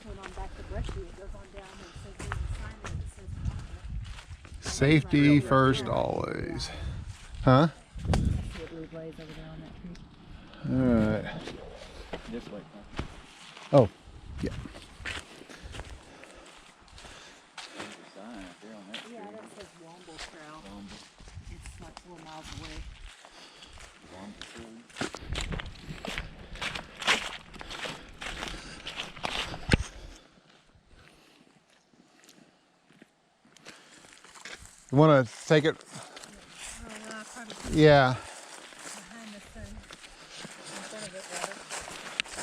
going on back to Brushy, it goes on down and says there's a sign there that says water. Safety first always. Huh? I see a blue blaze over there on that tree. All right. This way. Oh, yeah. There's a sign up there on that tree. Yeah, that says Womble Trail. It's like 4 miles away. You want to take it? Oh, no, I probably Yeah. behind the sun. In front of it,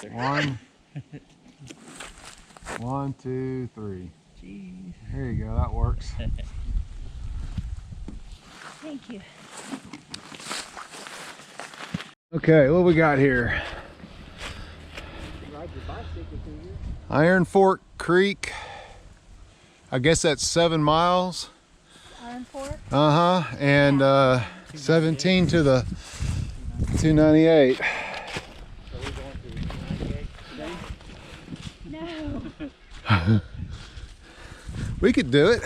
rather. One. 1, 2, 3. Jeez. There you go. That works. Thank you. Okay, what we got here? Ride your bicycle through here. Iron Fork Creek. I guess that's 7 miles. Iron Fork? Uh-huh. And 17 to the 298. So we're going to 98 today? No. We could do it.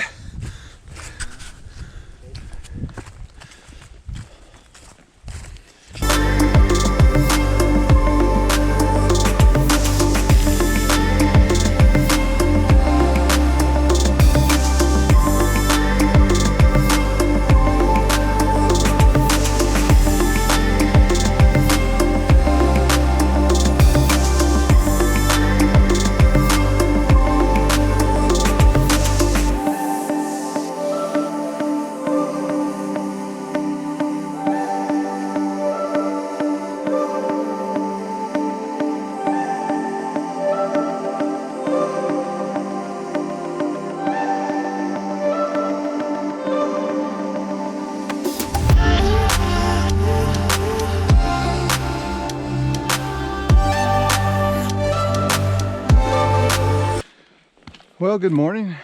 Well, good morning.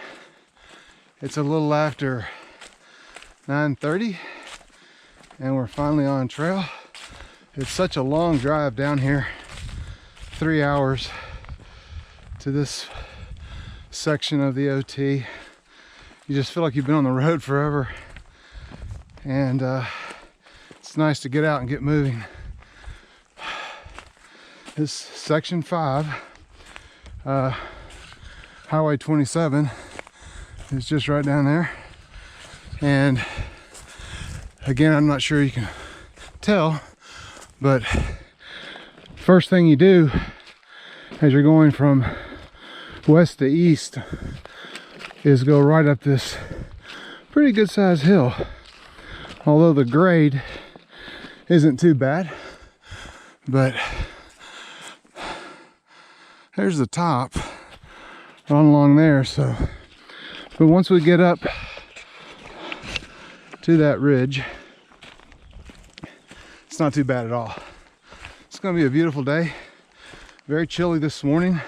It's a little after 9:30 and we're finally on trail. It's such a long drive down here, 3 hours to this section of the OT. You just feel like you've been on the road forever, and it's nice to get out and get moving. This section 5, Highway 27 is just right down there, and again, I'm not sure you can tell, but first thing you do as you're going from west to east is go right up this pretty good sized hill, although the grade isn't too bad. But there's the top on along there. So, but once we get up to that ridge, it's not too bad at all. It's going to be a beautiful day. Very chilly this morning.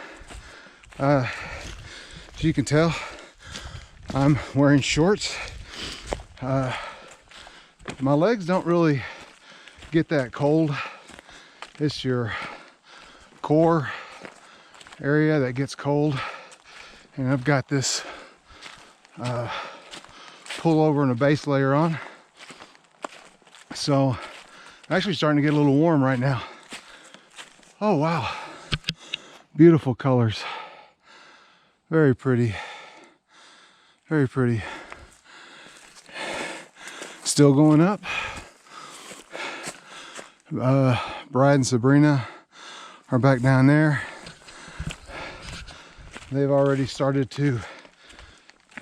As you can tell, I'm wearing shorts. My legs don't really get that cold. It's your core area that gets cold. And I've got this pullover and a base layer on. So I'm actually starting to get a little warm right now. Oh wow, beautiful colors. Very pretty, very pretty. Still going up. Brad and Sabrina are back down there. They've already started to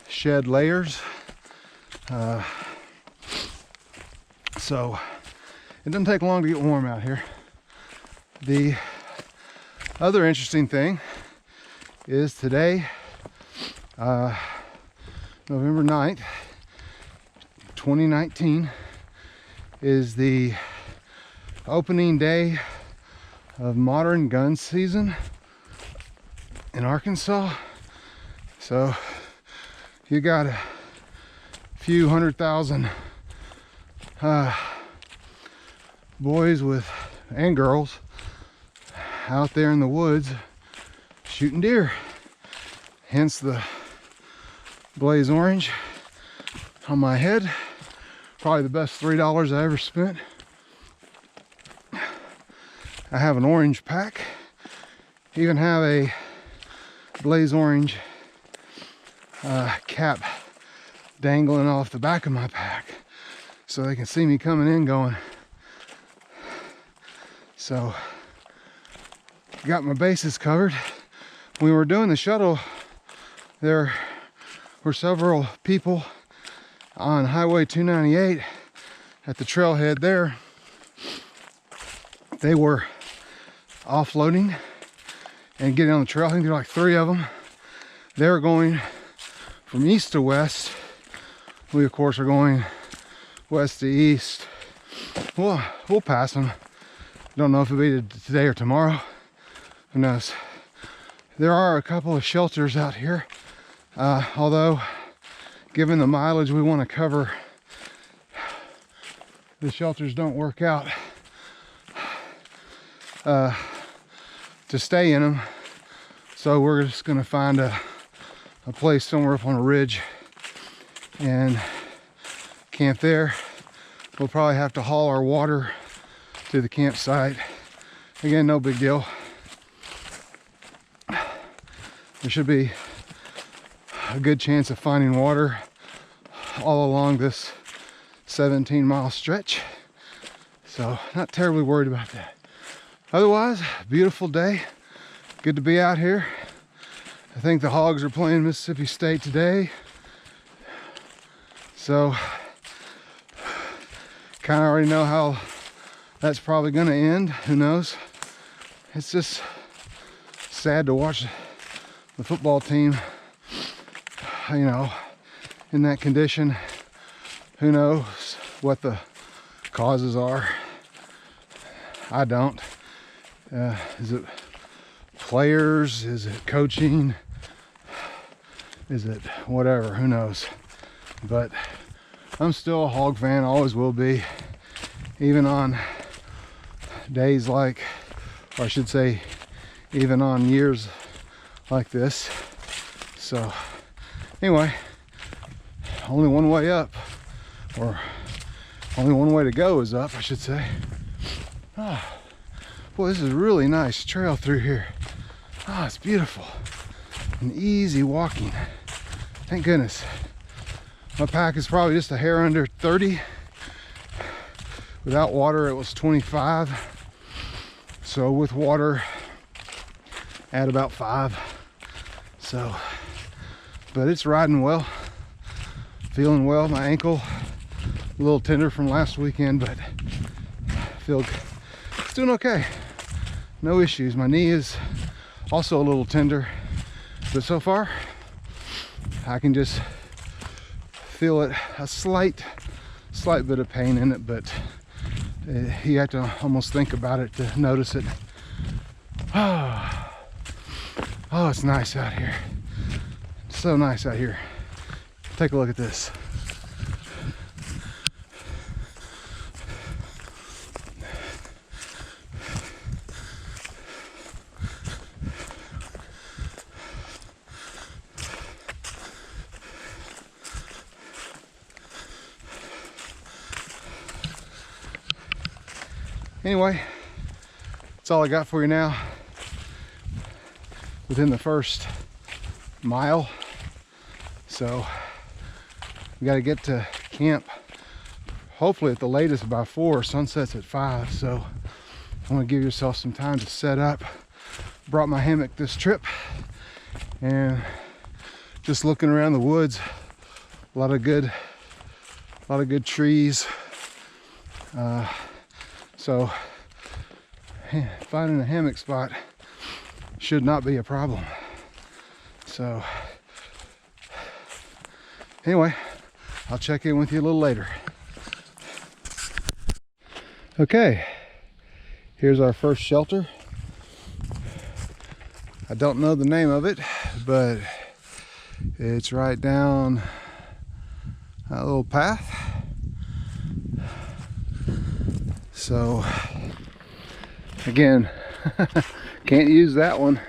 shed layers. So it doesn't take long to get warm out here. The other interesting thing is today, November 9th, 2019, is the opening day of modern gun season in Arkansas. So you got a few 100,000 boys and girls out there in the woods shooting deer. hence the blaze orange on my head. Probably the best $3 I ever spent. I have an orange pack. Even have a blaze orange cap dangling off the back of my pack so they can see me coming in going. So got my bases covered. When we were doing the shuttle, there were several people on Highway 298 at the trailhead there. They were offloading and getting on the trail. I think there were like 3 of them. They're going from east to west. We of course are going west to east. We'll pass them. Don't know if it'll be today or tomorrow. Who knows? There are a couple of shelters out here. Although, given the mileage we want to cover, the shelters don't work out to stay in them. So we're just gonna find a place somewhere up on a ridge and camp there. We'll probably have to haul our water to the campsite. Again, no big deal. There should be a good chance of finding water all along this 17-mile stretch. So not terribly worried about that. Otherwise, beautiful day. Good to be out here. I think the Hogs are playing Mississippi State today. So kind of already know how that's probably going to end. Who knows? It's just sad to watch the football team, you know, in that condition. Who knows what the causes are? I don't. Is it players? Is it coaching? Is it whatever? Who knows? But I'm still a Hog fan, always will be, even on days like, or I should say, even on years like this. So anyway, only one way up, or only one way to go is up, I should say. Boy, this is a really nice trail through here. It's beautiful and easy walking. Thank goodness. My pack is probably just a hair under 30. Without water, it was 25. So with water, add about 5. So, but it's riding well, feeling well. My ankle, a little tender from last weekend, but it's doing okay. No issues. My knee is also a little tender, but so far I can just feel it, a slight bit of pain in it, but you have to almost think about it to notice it. Oh, it's nice out here. So nice out here. Take a look at this. Anyway, that's all I got for you now. Within the first mile. So we got to get to camp hopefully at the latest by 4. Sunset's at 5. So I want to give yourself some time to set up. Brought my hammock this trip and just looking around the woods. A lot of good trees. So finding a hammock spot should not be a problem. So anyway, I'll check in with you a little later. Okay, here's our first shelter. I don't know the name of it, but it's right down that little path. So again, can't use that one.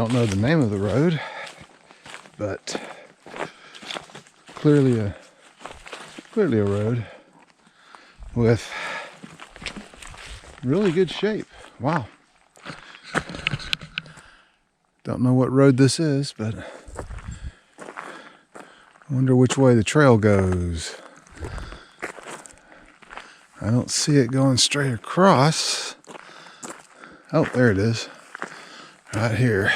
Don't know the name of the road, but clearly a road with really good shape. Wow. Don't know what road this is, but I wonder which way the trail goes. I don't see it going straight across. Oh, there it is. Right here.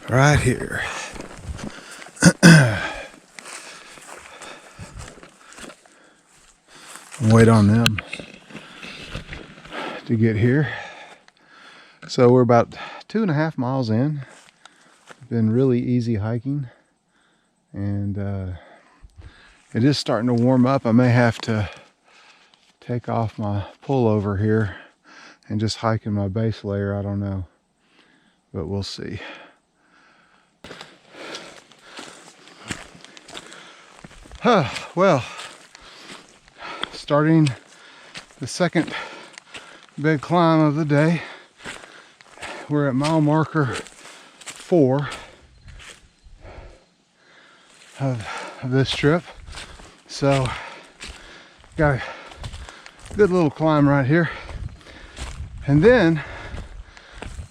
Right here. Wait on them to get here. So we're about 2.5 miles in. Been really easy hiking, and it is starting to warm up. I may have to take off my pullover here and just hike in my base layer. I don't know, but we'll see. Well, starting the second big climb of the day. We're at mile marker 4 of this trip. So got a good little climb right here. And then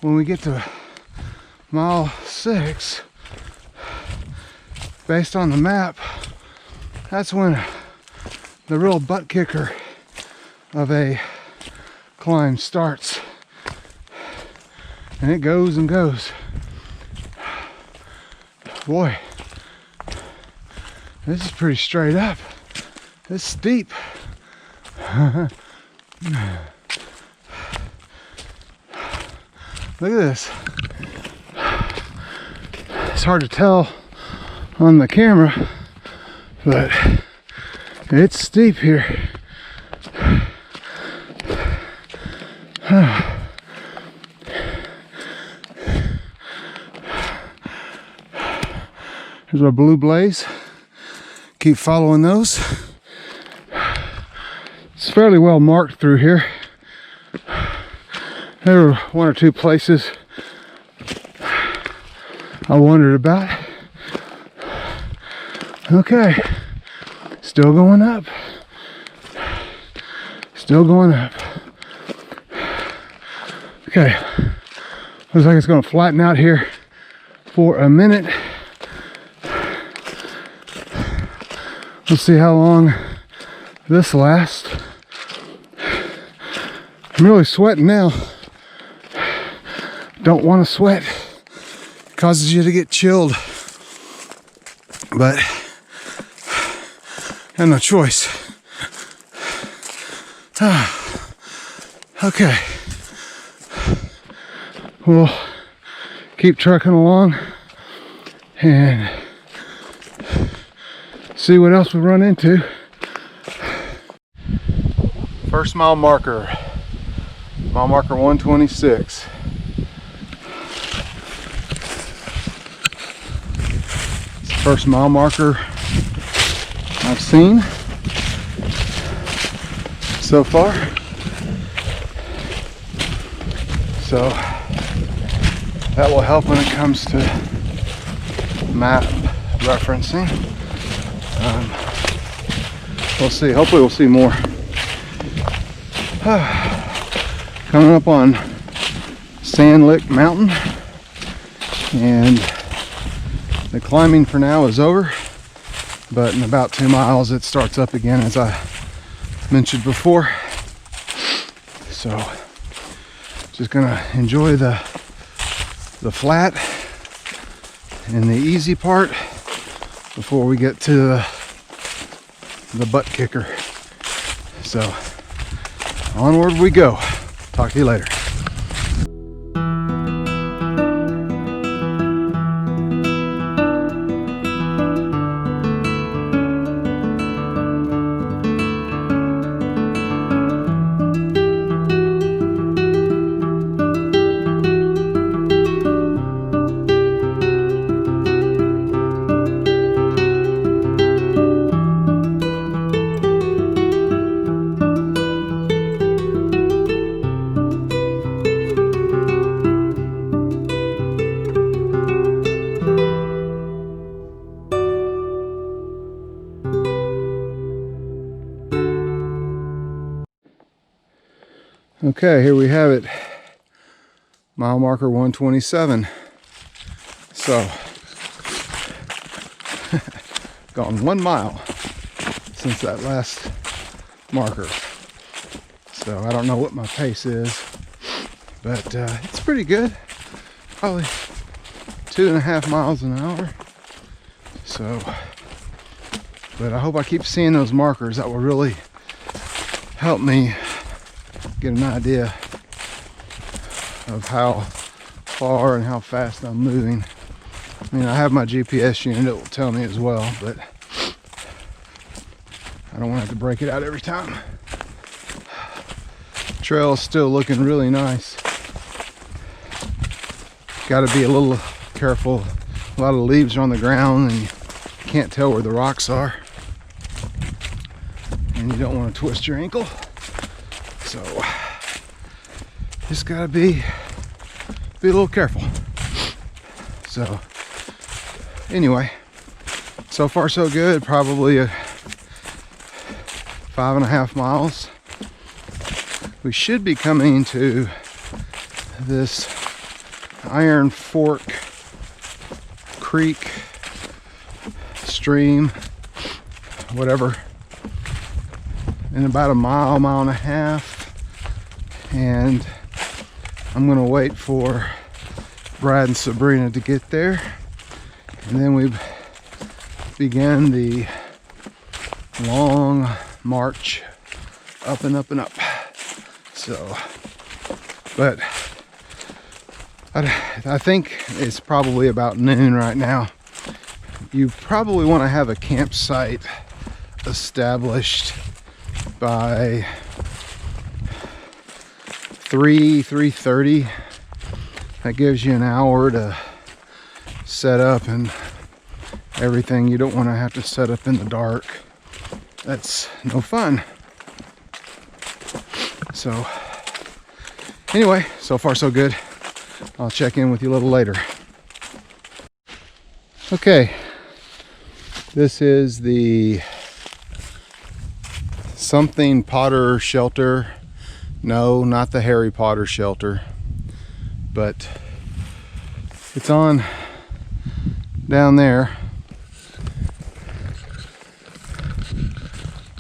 when we get to mile 6, based on the map, that's when the real butt kicker of a climb starts. And it goes and goes. Boy, this is pretty straight up. It's steep. Look at this. It's hard to tell on the camera, but it's steep here. Here's our blue blaze. Keep following those. It's fairly well marked through here. There were 1 or 2 places I wondered about. Okay, still going up. Still going up. Okay, looks like it's going to flatten out here for a minute. We'll see how long this lasts. I'm really sweating now. Don't want to sweat. It causes you to get chilled. But I have no choice. Okay. We'll keep trucking along and see what else we run into. First mile marker 126. It's the first mile marker I've seen so far. So that will help when it comes to map referencing. We'll see. Hopefully we'll see more. Coming up on Sand Lick Mountain, and the climbing for now is over, but in about 2 miles it starts up again, as I mentioned before. So just gonna enjoy the flat and the easy part before we get to the butt kicker. So onward we go. Talk to you later. Okay, here we have it. Mile marker 127. So, gone 1 mile since that last marker. So I don't know what my pace is, but it's pretty good. Probably 2.5 miles an hour. So, but I hope I keep seeing those markers. That will really help me get an idea of how far and how fast I'm moving. I mean, I have my GPS unit, it will tell me as well, but I don't want to have to break it out every time. Trail is still looking really nice. Got to be a little careful. A lot of leaves are on the ground and you can't tell where the rocks are. And you don't want to twist your ankle. So just gotta be a little careful. So anyway, so far so good. Probably 5.5 miles. We should be coming to this Iron Fork Creek, stream, whatever, in about a mile, mile and a half. And I'm gonna wait for Brad and Sabrina to get there, and then we begin the long march up and up and up. So, but I think it's probably about noon right now. You probably want to have a campsite established by 3:30. That gives you an hour to set up and everything. You don't want to have to set up in the dark. That's no fun. So anyway, so far so good. I'll check in with you a little later. Okay, this is the something Potter shelter. No, not the Harry Potter shelter, but it's on down there.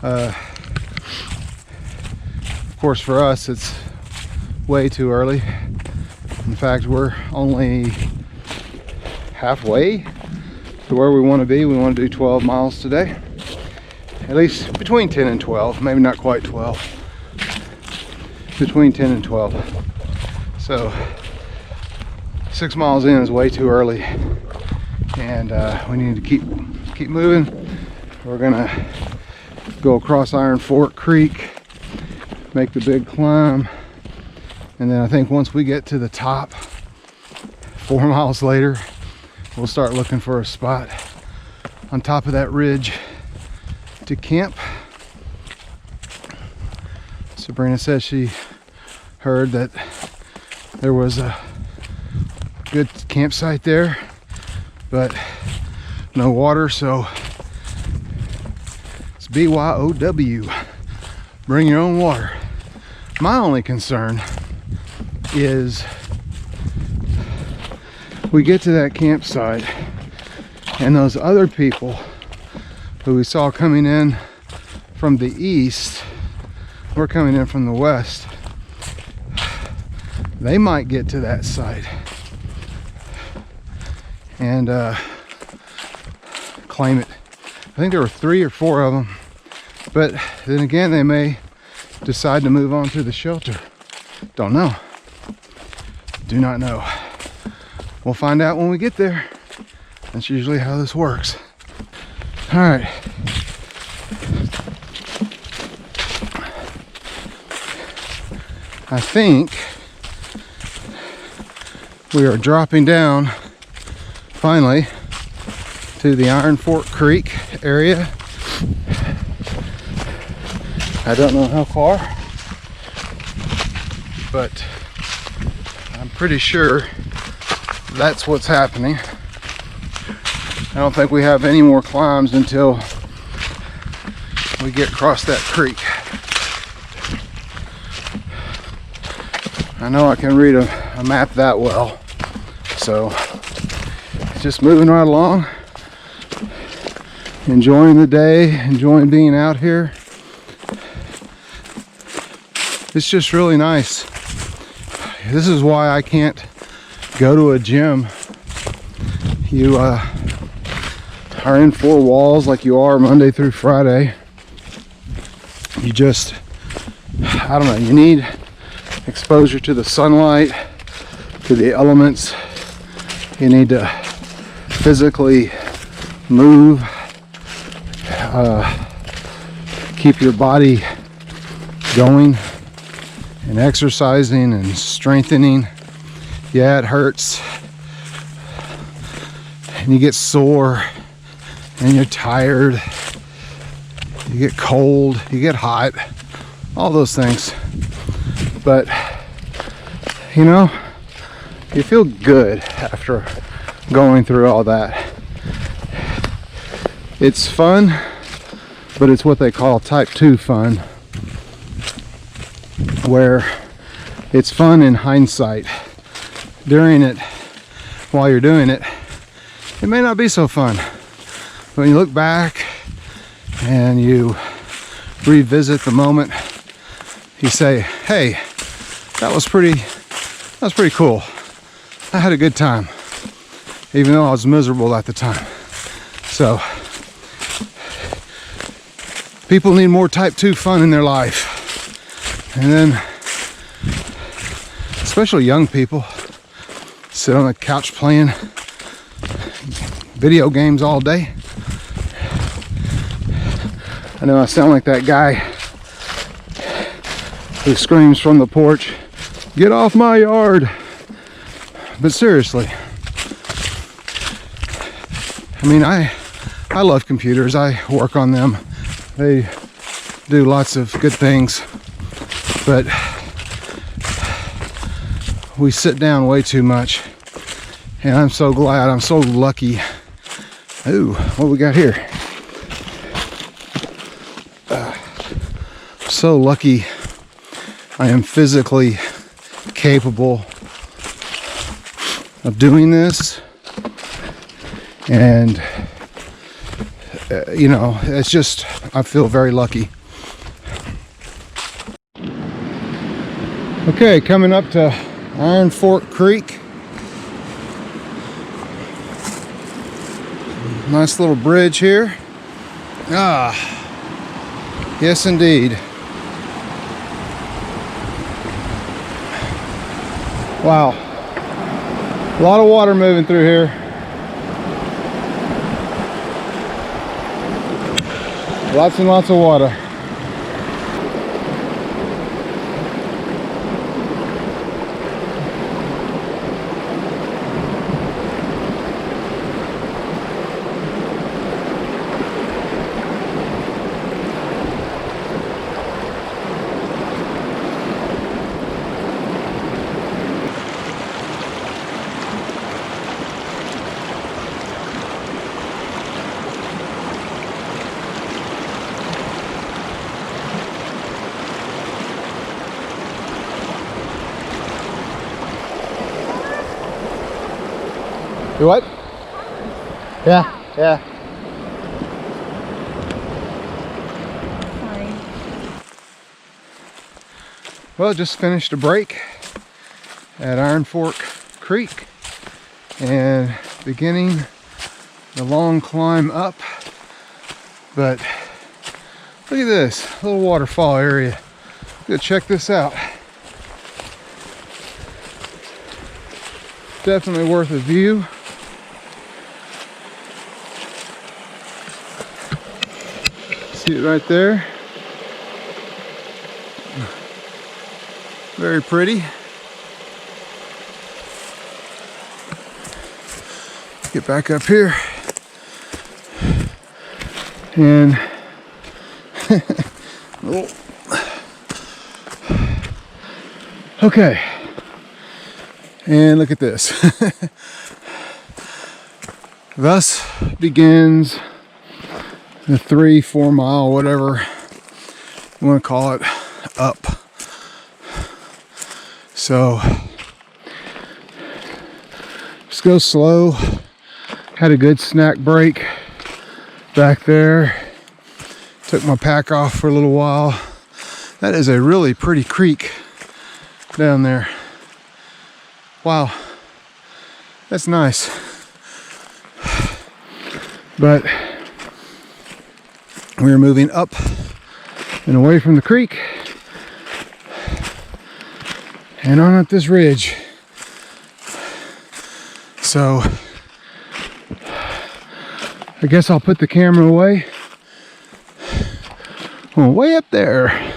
Of course, for us, it's way too early. In fact, we're only halfway to where we want to be. We want to do 12 miles today. At least between 10 and 12, maybe not quite 12. Between 10 and 12. So 6 miles in is way too early, and we need to keep moving. We're gonna go across Iron Fork Creek, make the big climb, and then I think once we get to the top, 4 miles later, we'll start looking for a spot on top of that ridge to camp. Sabrina says she heard that there was a good campsite there, but no water, so it's BYOW. Bring your own water. My only concern is we get to that campsite and those other people who we saw coming in from the east, we're coming in from the west, they might get to that site and claim it. I think there were 3 or 4 of them, but then again, they may decide to move on to the shelter. Don't know. Do not know. We'll find out when we get there. That's usually how this works. All right. I think we are dropping down finally to the Iron Fork Creek area. I don't know how far, but I'm pretty sure that's what's happening. I don't think we have any more climbs until we get across that creek. I know I can read a map that well. So just moving right along, enjoying the day, enjoying being out here. It's just really nice. This is why I can't go to a gym. You are in four walls like you are Monday through Friday. You just, I don't know, you need exposure to the sunlight, to the elements. You need to physically move, keep your body going and exercising and strengthening. Yeah, it hurts and you get sore and you're tired, you get cold, you get hot, all those things. But you know, you feel good after going through all that. It's fun, but it's what they call type 2 fun, where it's fun in hindsight. During it, while you're doing it, it may not be so fun. But when you look back and you revisit the moment, you say, hey, that was pretty cool. I had a good time, even though I was miserable at the time. So people need more type 2 fun in their life. And then, especially young people, sit on the couch playing video games all day. I know I sound like that guy who screams from the porch, "Get off my yard!" But seriously, I mean, I love computers. I work on them. They do lots of good things, but we sit down way too much. And I'm so glad, I'm so lucky. Ooh, what we got here? So lucky I am physically capable of doing this. And you know, it's just, I feel very lucky. Okay, coming up to Iron Fork Creek. Nice little bridge here. Ah, yes indeed. Wow, a lot of water moving through here. Lots and lots of water. You what? Yeah. Fine. Well, just finished a break at Iron Fork Creek and beginning the long climb up. But look at this little waterfall area. Go check this out. Definitely worth a view. See it right there. Very pretty. Get back up here. And oh. Okay. And look at this. Thus begins the 3-4 mile, whatever you want to call it, up. So just go slow. Had a good snack break back there. Took my pack off for a little while. That is a really pretty creek down there. Wow, that's nice. But we're moving up and away from the creek and on up this ridge. So I guess I'll put the camera away. Oh, way up there.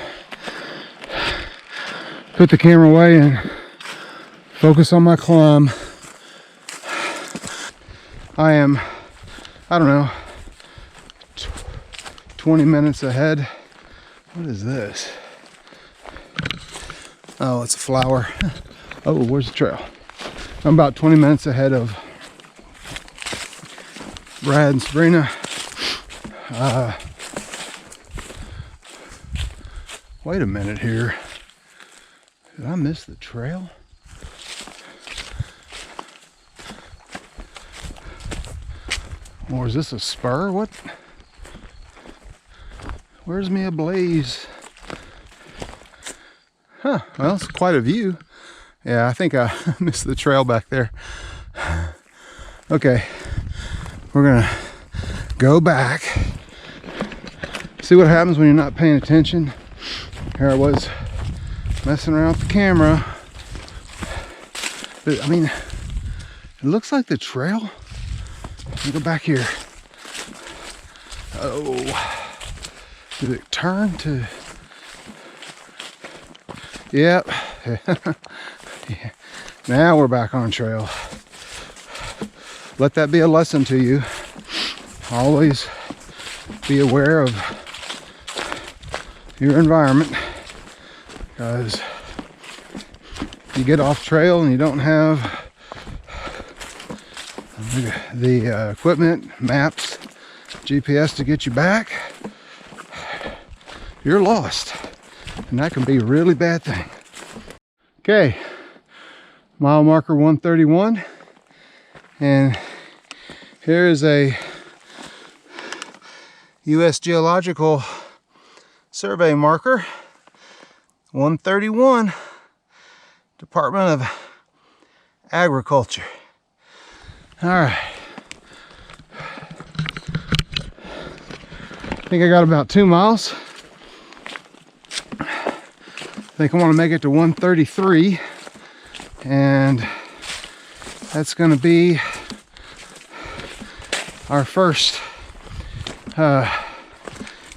Put the camera away and focus on my climb. I am, I don't know, 20 minutes ahead. What is this? Oh, it's a flower. Oh, where's the trail? I'm about 20 minutes ahead of Brad and Sabrina. Wait a minute here. Did I miss the trail? Or is this a spur? What? Where's me a blaze? Huh, well, it's quite a view. Yeah, I think I missed the trail back there. Okay, we're gonna go back. See what happens when you're not paying attention. Here I was messing around with the camera. But, I mean, it looks like the trail. Let me go back here. Oh, did it turn to? Yep. Yeah. Now we're back on trail. Let that be a lesson to you. Always be aware of your environment, because you get off trail and you don't have the equipment, maps, GPS to get you back, you're lost, and that can be a really bad thing. Okay, mile marker 131, and here is a U.S. Geological Survey marker 131, Department of Agriculture. All right, I think I got about 2 miles. I think I want to make it to 133, and that's going to be our first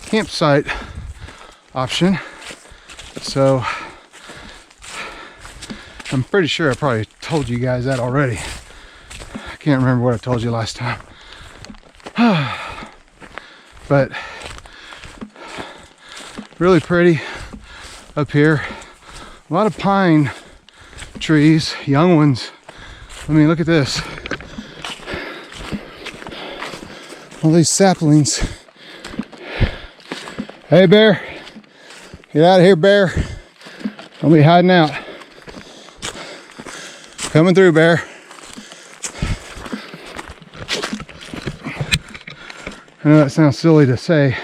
campsite option. So I'm pretty sure I probably told you guys that already. I can't remember what I told you last time. But really pretty up here. A lot of pine trees, young ones. I mean, look at this. All these saplings. Hey, bear. Get out of here, bear. Don't be hiding out. Coming through, bear. I know that sounds silly to say,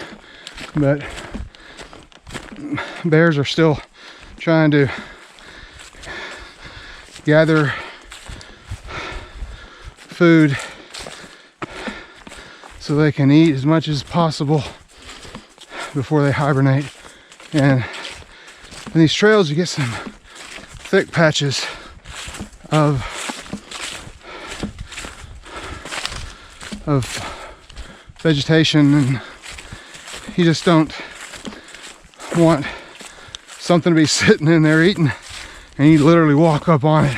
but bears are still trying to gather food so they can eat as much as possible before they hibernate. And in these trails you get some thick patches of vegetation, and you just don't want something to be sitting in there eating and you literally walk up on it.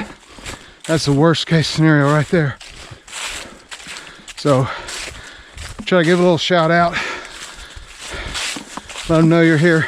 That's the worst case scenario right there. So try to give a little shout out, let them know you're here.